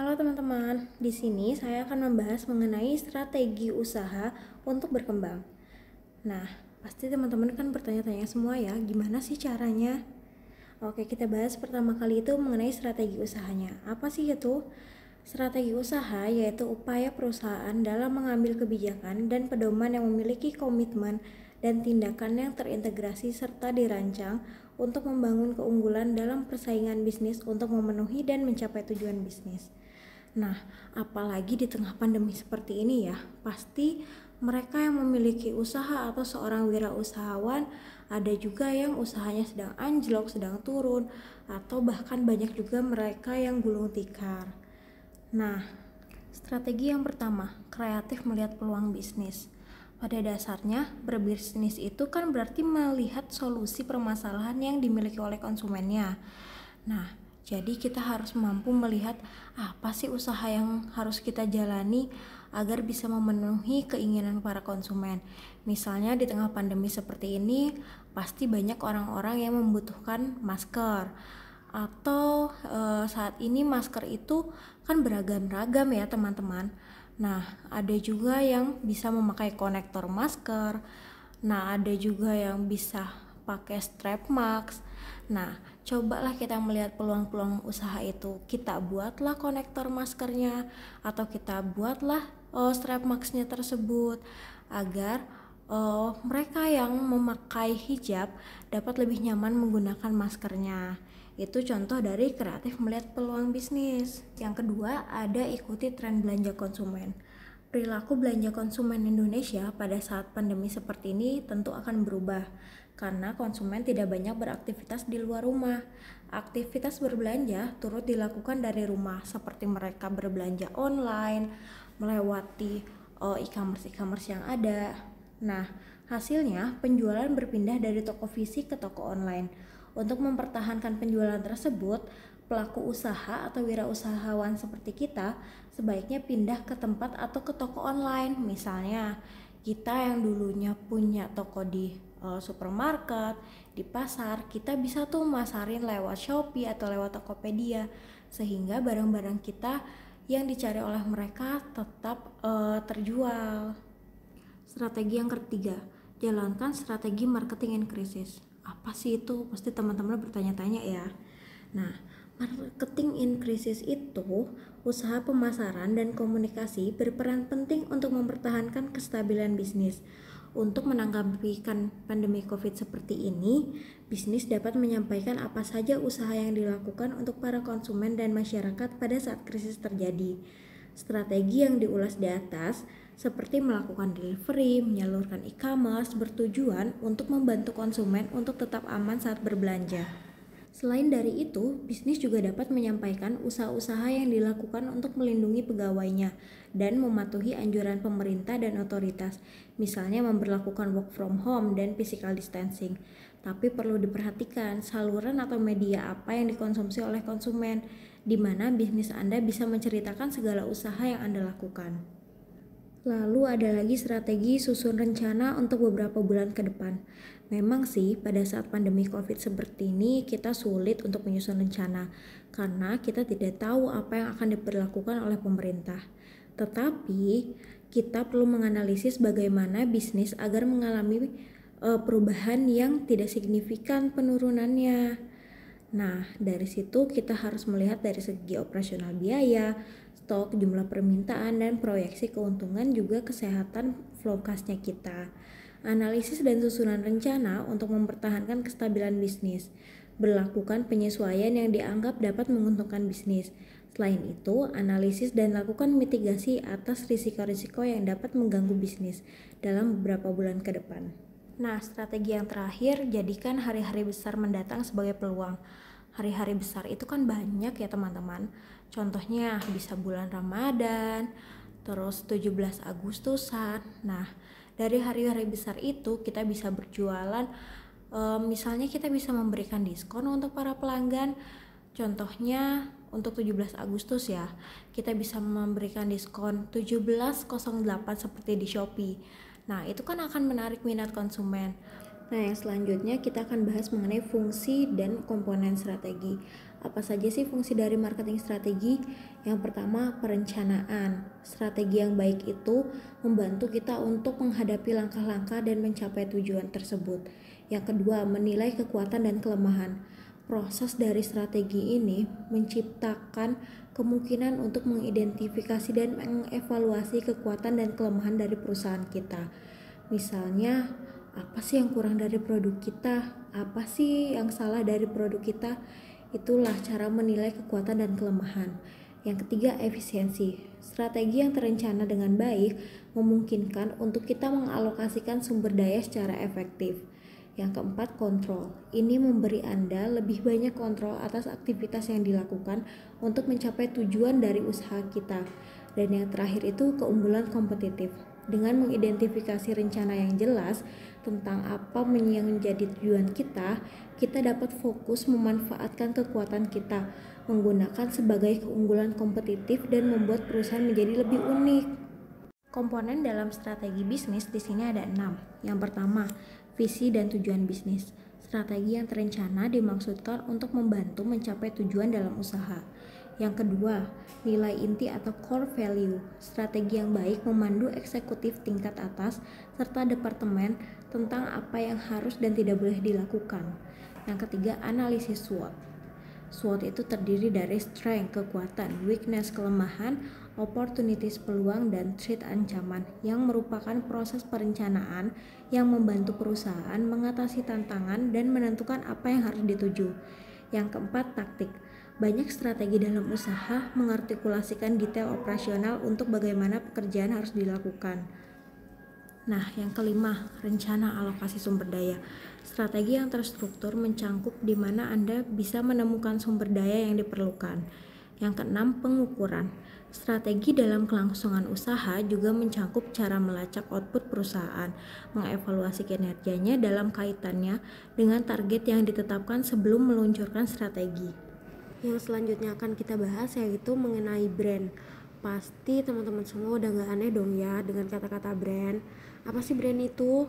Halo teman-teman, di sini saya akan membahas mengenai strategi usaha untuk berkembang. Nah, pasti teman-teman kan bertanya-tanya semua ya, gimana sih caranya? Oke, kita bahas pertama kali itu mengenai strategi usahanya. Apa sih itu? Strategi usaha yaitu upaya perusahaan dalam mengambil kebijakan dan pedoman yang memiliki komitmen dan tindakan yang terintegrasi serta dirancang untuk membangun keunggulan dalam persaingan bisnis untuk memenuhi dan mencapai tujuan bisnis. Nah, apalagi di tengah pandemi seperti ini ya, pasti mereka yang memiliki usaha atau seorang wirausahawan, ada juga yang usahanya sedang anjlok, sedang turun, atau bahkan banyak juga mereka yang gulung tikar. Nah, strategi yang pertama, kreatif melihat peluang bisnis. Pada dasarnya, berbisnis itu kan berarti melihat solusi permasalahan yang dimiliki oleh konsumennya. Nah, jadi kita harus mampu melihat apa sih usaha yang harus kita jalani agar bisa memenuhi keinginan para konsumen. Misalnya di tengah pandemi seperti ini, pasti banyak orang-orang yang membutuhkan masker. Atau saat ini masker itu kan beragam-ragam ya teman-teman. Nah, ada juga yang bisa memakai konektor masker. Nah, ada juga yang bisa pakai strap mask. Nah, cobalah kita melihat peluang-peluang usaha itu. Kita buatlah konektor maskernya atau kita buatlah strap masknya tersebut agar mereka yang memakai hijab dapat lebih nyaman menggunakan maskernya. Itu contoh dari kreatif melihat peluang bisnis. Yang kedua, ada ikuti tren belanja konsumen. Perilaku belanja konsumen Indonesia pada saat pandemi seperti ini tentu akan berubah karena konsumen tidak banyak beraktivitas di luar rumah. Aktivitas berbelanja turut dilakukan dari rumah, seperti mereka berbelanja online, melewati e-commerce yang ada. Nah, hasilnya penjualan berpindah dari toko fisik ke toko online. Untuk mempertahankan penjualan tersebut, pelaku usaha atau wirausahawan seperti kita sebaiknya pindah ke tempat atau ke toko online. Misalnya, kita yang dulunya punya toko di supermarket, di pasar, kita bisa tuh masarin lewat Shopee atau lewat Tokopedia, sehingga barang-barang kita yang dicari oleh mereka tetap terjual. Strategi yang ketiga, jalankan strategi marketing in crisis. Apa sih itu? Pasti teman-teman bertanya-tanya ya. Nah, marketing in crisis itu usaha pemasaran dan komunikasi berperan penting untuk mempertahankan kestabilan bisnis. Untuk menanggapi pandemi COVID seperti ini, bisnis dapat menyampaikan apa saja usaha yang dilakukan untuk para konsumen dan masyarakat pada saat krisis terjadi. Strategi yang diulas di atas seperti melakukan delivery, menyalurkan e-commerce bertujuan untuk membantu konsumen untuk tetap aman saat berbelanja. Selain dari itu, bisnis juga dapat menyampaikan usaha-usaha yang dilakukan untuk melindungi pegawainya dan mematuhi anjuran pemerintah dan otoritas, misalnya memberlakukan work from home dan physical distancing. Tapi perlu diperhatikan saluran atau media apa yang dikonsumsi oleh konsumen, di mana bisnis Anda bisa menceritakan segala usaha yang Anda lakukan. Lalu ada lagi strategi susun rencana untuk beberapa bulan ke depan. Memang sih pada saat pandemi COVID seperti ini kita sulit untuk menyusun rencana karena kita tidak tahu apa yang akan diberlakukan oleh pemerintah. Tetapi kita perlu menganalisis bagaimana bisnis agar mengalami perubahan yang tidak signifikan penurunannya. Nah, dari situ kita harus melihat dari segi operasional biaya, stok, jumlah permintaan, dan proyeksi keuntungan juga kesehatan flowcast-nya kita. Analisis dan susunan rencana untuk mempertahankan kestabilan bisnis. Berlakukan penyesuaian yang dianggap dapat menguntungkan bisnis. Selain itu, analisis dan lakukan mitigasi atas risiko-risiko yang dapat mengganggu bisnis dalam beberapa bulan ke depan. Nah, strategi yang terakhir, jadikan hari-hari besar mendatang sebagai peluang. Hari-hari besar itu kan banyak ya teman-teman. Contohnya bisa bulan Ramadan, terus 17 Agustusan. Nah, dari hari-hari besar itu kita bisa berjualan. Misalnya kita bisa memberikan diskon untuk para pelanggan. Contohnya untuk 17 Agustus ya, kita bisa memberikan diskon 17.08 seperti di Shopee. Nah, itu kan akan menarik minat konsumen. Nah, yang selanjutnya kita akan bahas mengenai fungsi dan komponen strategi. Apa saja sih fungsi dari marketing strategi? Yang pertama, perencanaan. Strategi yang baik itu membantu kita untuk menghadapi langkah-langkah dan mencapai tujuan tersebut. Yang kedua, menilai kekuatan dan kelemahan. Proses dari strategi ini menciptakan kemungkinan untuk mengidentifikasi dan mengevaluasi kekuatan dan kelemahan dari perusahaan kita. Misalnya, apa sih yang kurang dari produk kita? Apa sih yang salah dari produk kita? Itulah cara menilai kekuatan dan kelemahan. Yang ketiga, efisiensi. Strategi yang terencana dengan baik memungkinkan untuk kita mengalokasikan sumber daya secara efektif. Yang keempat, kontrol. Ini memberi Anda lebih banyak kontrol atas aktivitas yang dilakukan untuk mencapai tujuan dari usaha kita. Dan yang terakhir itu keunggulan kompetitif. Dengan mengidentifikasi rencana yang jelas tentang apa yang menjadi tujuan kita dapat fokus memanfaatkan kekuatan kita, menggunakan sebagai keunggulan kompetitif dan membuat perusahaan menjadi lebih unik. Komponen dalam strategi bisnis di sini ada 6. Yang pertama, visi dan tujuan bisnis. Strategi yang terencana dimaksudkan untuk membantu mencapai tujuan dalam usaha. Yang kedua, nilai inti atau core value. Strategi yang baik memandu eksekutif tingkat atas serta departemen tentang apa yang harus dan tidak boleh dilakukan. Yang ketiga, analisis SWOT. SWOT itu terdiri dari strength, kekuatan, weakness, kelemahan, opportunities, peluang, dan threat, ancaman, yang merupakan proses perencanaan yang membantu perusahaan mengatasi tantangan dan menentukan apa yang harus dituju. Yang keempat, taktik. Banyak strategi dalam usaha mengartikulasikan detail operasional untuk bagaimana pekerjaan harus dilakukan. Nah, yang kelima, rencana alokasi sumber daya. Strategi yang terstruktur mencangkup di mana Anda bisa menemukan sumber daya yang diperlukan. Yang keenam, pengukuran. Strategi dalam kelangsungan usaha juga mencangkup cara melacak output perusahaan, mengevaluasi kinerjanya dalam kaitannya dengan target yang ditetapkan sebelum meluncurkan strategi. Yang selanjutnya akan kita bahas yaitu mengenai brand. Pasti teman-teman semua udah gak aneh dong ya dengan kata-kata brand. Apa sih brand itu?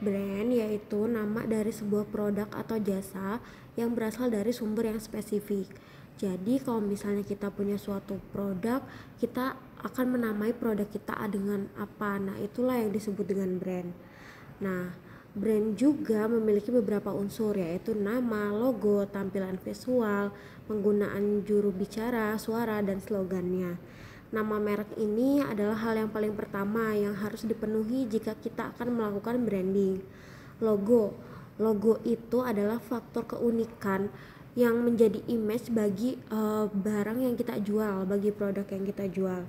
Brand yaitu nama dari sebuah produk atau jasa yang berasal dari sumber yang spesifik. Jadi kalau misalnya kita punya suatu produk, kita akan menamai produk kita dengan apa? Nah, itulah yang disebut dengan brand. Nah, brand juga memiliki beberapa unsur yaitu nama, logo, tampilan visual, penggunaan juru bicara, suara, dan slogannya. Nama merek ini adalah hal yang paling pertama yang harus dipenuhi jika kita akan melakukan branding. Logo itu adalah faktor keunikan yang menjadi image bagi barang yang kita jual, bagi produk yang kita jual.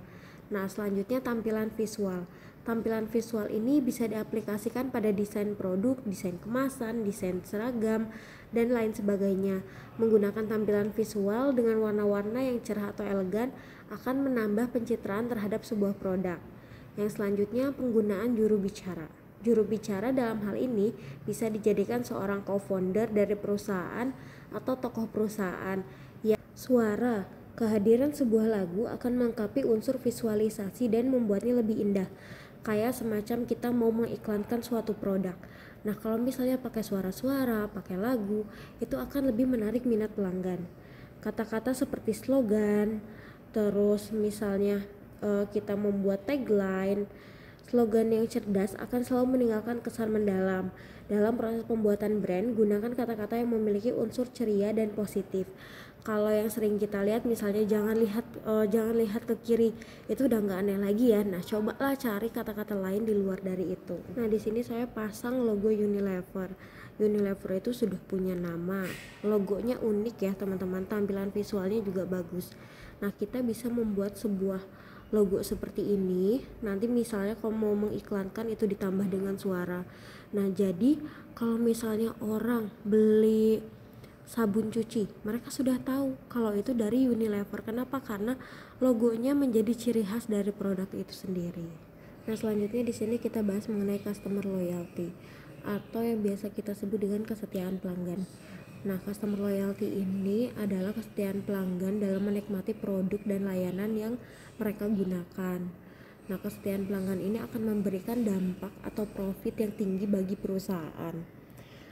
Nah, selanjutnya tampilan visual. Tampilan visual ini bisa diaplikasikan pada desain produk, desain kemasan, desain seragam, dan lain sebagainya. Menggunakan tampilan visual dengan warna-warna yang cerah atau elegan akan menambah pencitraan terhadap sebuah produk. Yang selanjutnya, penggunaan juru bicara. Juru bicara dalam hal ini bisa dijadikan seorang co-founder dari perusahaan atau tokoh perusahaan. Suara. Kehadiran sebuah lagu akan melengkapi unsur visualisasi dan membuatnya lebih indah. Kayak semacam kita mau mengiklankan suatu produk. Nah, kalau misalnya pakai suara-suara, pakai lagu, itu akan lebih menarik minat pelanggan. Kata-kata seperti slogan, terus misalnya kita membuat tagline. Slogan yang cerdas akan selalu meninggalkan kesan mendalam. Dalam proses pembuatan brand, gunakan kata-kata yang memiliki unsur ceria dan positif. Kalau yang sering kita lihat misalnya jangan lihat ke kiri, itu udah nggak aneh lagi ya. Nah, cobalah cari kata-kata lain di luar dari itu. Nah, di sini saya pasang logo Unilever. Unilever itu sudah punya nama, logonya unik ya teman-teman, tampilan visualnya juga bagus. Nah, kita bisa membuat sebuah logo seperti ini. Nanti misalnya kalau mau mengiklankan itu ditambah dengan suara. Nah, jadi kalau misalnya orang beli sabun cuci, mereka sudah tahu kalau itu dari Unilever. Kenapa? Karena logonya menjadi ciri khas dari produk itu sendiri. Nah, selanjutnya di sini kita bahas mengenai customer loyalty atau yang biasa kita sebut dengan kesetiaan pelanggan. Nah, customer loyalty ini adalah kesetiaan pelanggan dalam menikmati produk dan layanan yang mereka gunakan. Nah, kesetiaan pelanggan ini akan memberikan dampak atau profit yang tinggi bagi perusahaan.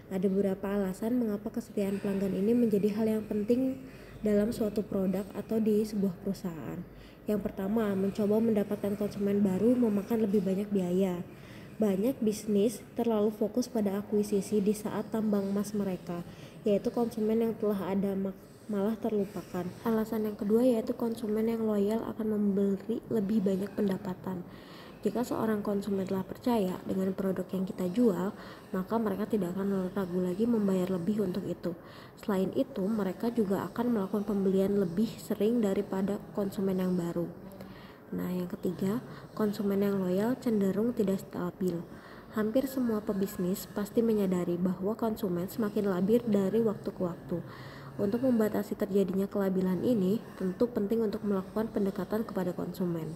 Ada beberapa alasan mengapa kesetiaan pelanggan ini menjadi hal yang penting dalam suatu produk atau di sebuah perusahaan. Yang pertama, mencoba mendapatkan konsumen baru memakan lebih banyak biaya. Banyak bisnis terlalu fokus pada akuisisi di saat tambang emas mereka, yaitu konsumen yang telah ada malah terlupakan. Alasan yang kedua yaitu konsumen yang loyal akan memberi lebih banyak pendapatan. Jika seorang konsumen telah percaya dengan produk yang kita jual, maka mereka tidak akan ragu lagi membayar lebih untuk itu. Selain itu, mereka juga akan melakukan pembelian lebih sering daripada konsumen yang baru. Nah, yang ketiga, konsumen yang loyal cenderung tidak stabil. Hampir semua pebisnis pasti menyadari bahwa konsumen semakin labil dari waktu ke waktu. Untuk membatasi terjadinya kelabilan ini, tentu penting untuk melakukan pendekatan kepada konsumen.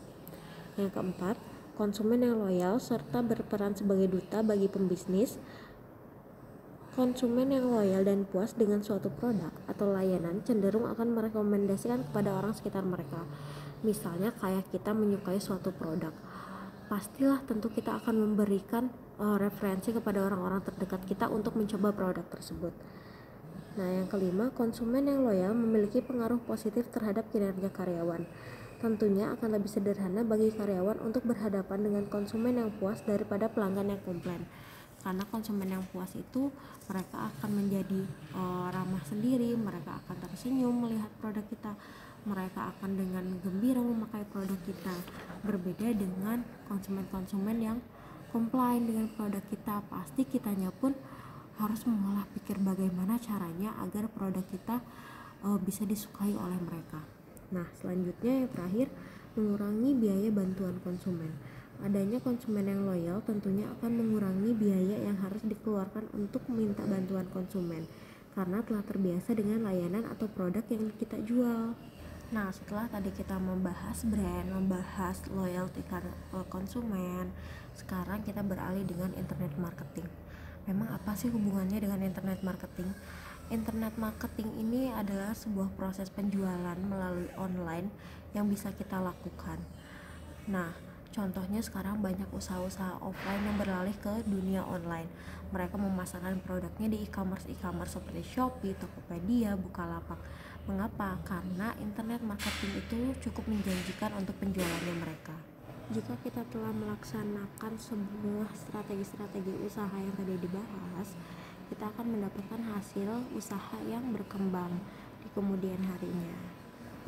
Yang keempat, konsumen yang loyal serta berperan sebagai duta bagi pembisnis. Konsumen yang loyal dan puas dengan suatu produk atau layanan cenderung akan merekomendasikan kepada orang sekitar mereka. Misalnya kayak kita menyukai suatu produk, pastilah tentu kita akan memberikan referensi kepada orang-orang terdekat kita untuk mencoba produk tersebut. Nah, yang kelima, konsumen yang loyal memiliki pengaruh positif terhadap kinerja karyawan. Tentunya akan lebih sederhana bagi karyawan untuk berhadapan dengan konsumen yang puas daripada pelanggan yang komplain. Karena konsumen yang puas itu mereka akan menjadi ramah sendiri, mereka akan tersenyum melihat produk kita, mereka akan dengan gembira memakai produk kita. Berbeda dengan konsumen-konsumen yang komplain dengan produk kita, pasti kitanya pun harus mengolah pikir bagaimana caranya agar produk kita bisa disukai oleh mereka. Nah, selanjutnya yang terakhir, mengurangi biaya bantuan konsumen. Adanya konsumen yang loyal tentunya akan mengurangi biaya yang harus dikeluarkan untuk meminta bantuan konsumen karena telah terbiasa dengan layanan atau produk yang kita jual. Nah, setelah tadi kita membahas brand, membahas loyalty konsumen, sekarang kita beralih dengan internet marketing. Memang apa sih hubungannya dengan internet marketing? Internet marketing ini adalah sebuah proses penjualan melalui online yang bisa kita lakukan. Nah, contohnya sekarang banyak usaha-usaha offline yang beralih ke dunia online. Mereka memasarkan produknya di e-commerce seperti Shopee, Tokopedia, Bukalapak. Mengapa? Karena internet marketing itu cukup menjanjikan untuk penjualannya mereka. Jika kita telah melaksanakan sebuah strategi-strategi usaha yang tadi dibahas, kita akan mendapatkan hasil usaha yang berkembang di kemudian harinya.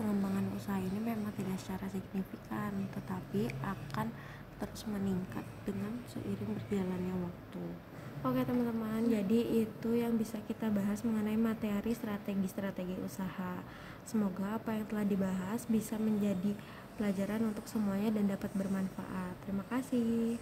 Pengembangan usaha ini memang tidak secara signifikan, tetapi akan terus meningkat dengan seiring berjalannya waktu. Oke teman-teman, jadi itu yang bisa kita bahas mengenai materi strategi-strategi usaha. Semoga apa yang telah dibahas bisa menjadi pelajaran untuk semuanya dan dapat bermanfaat. Terima kasih.